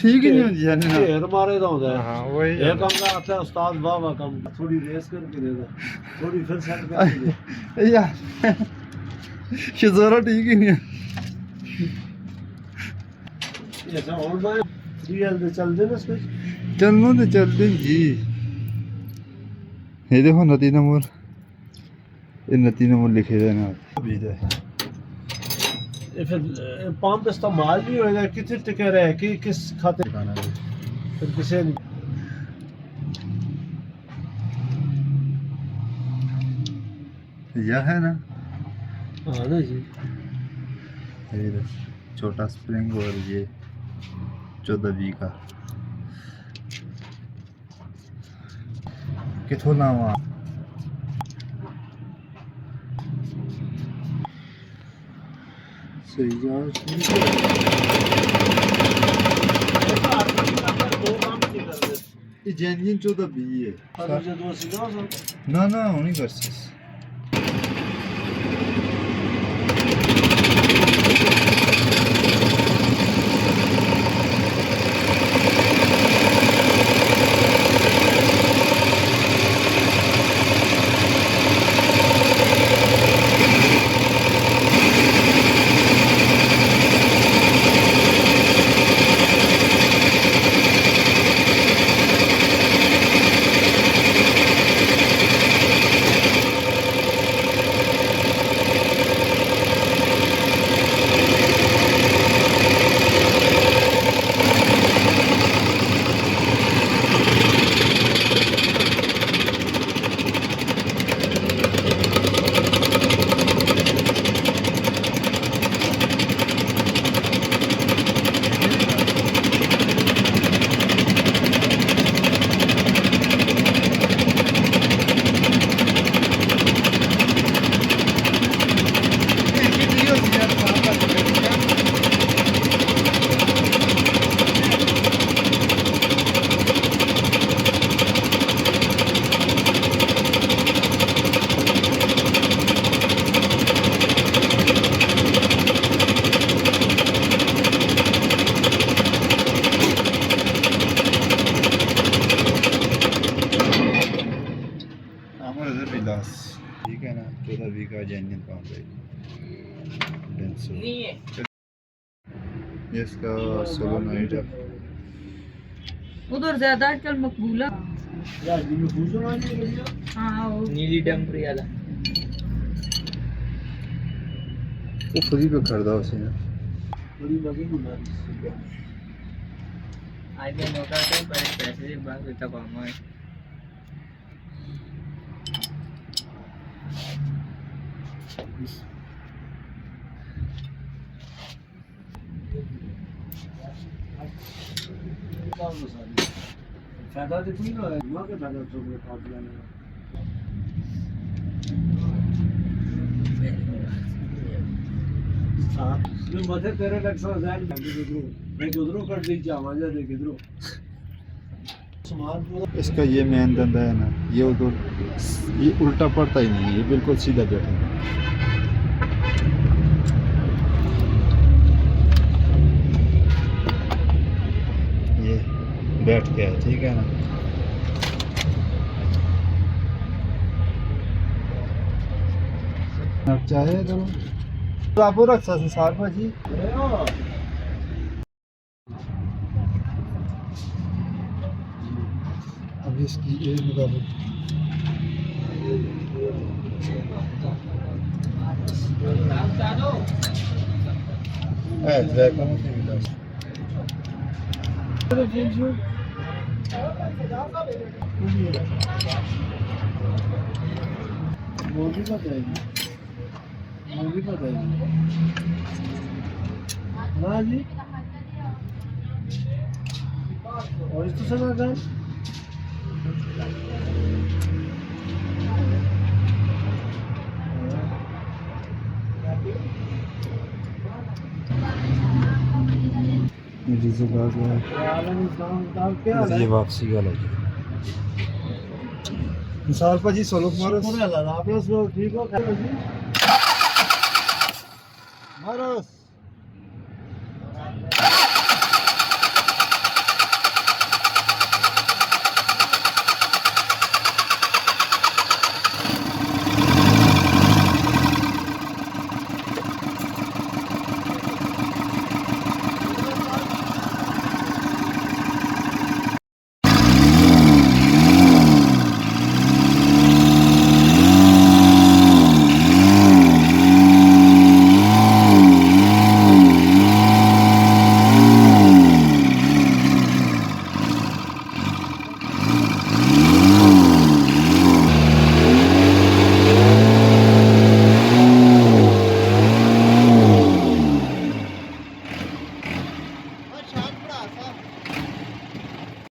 ठीक ही नहीं होती जाने ना ढेर मारे तो होता है। हाँ वही एक कमरा आता है उस्ताद वाह वाह कम थोड़ी रेस करके दे दो, थोड़ी फिर सेट करके दे। यार ये जरा ठीक ही नहीं है। ऐसा और मैं रियल दे चल दे ना इसमें। चलना तो चलते जी। ये देखो नती नंबर, ये नती नंबर लिखे थे ना अभी तो। ये फिर पंप इस्तेमाल नहीं होएगा, कितने टिके रहे कि किस खाते खाना है फिर किसे नहीं। यह है ना हाँ ना जी। ये छोटा स्प्रिंग और ये 14 का किथों लावा सही यार। ये जेन्युइन 14 है ना ना नहीं कर सकते। ठीक है ना 14 का जेन्युइन पाउंड है ये इसका सोलोनाइड है। उधर ज्यादा आजकल मकबूला हाँ वो नीली डंपरी वाला वो फ्री पे खरीदा उसे ना बड़ी मजे की बात है। आज मैं नोटा तो पैसे से बात करता काम है। फायदा तो कोई ना है, वहाँ के फायदा तो मेरे पास लेने का। हाँ, मैं मध्य तेरे लक्ष्य जाएं मैं गुजरों कर दी जावा जा दे किधरों। इसका ये मेन धंधा है ना, ये उधर ये उल्टा पड़ता ही नहीं है, ये बिल्कुल सीधा बैठा है। ये बैठ गया है, ठीक है ना। अब चाहे तो आप रख सकते सार भाजी। अब इसकी ये मुकाबले मोदी बताएगी मोदी बताएगी ना जी। और इस तो सना काम रीजो का गया ਕੀ ਹਾਲ ਹੈ ये वापसी का लगी मिसाल भाजी सोलो मारस ਸ਼ੁਕਰ ਹੈ ਅੱਲਾ ਦਾ ਆਪ ਲੋग ਠੀਕ ਹੋ ਖੈਰ ਜੀ मारस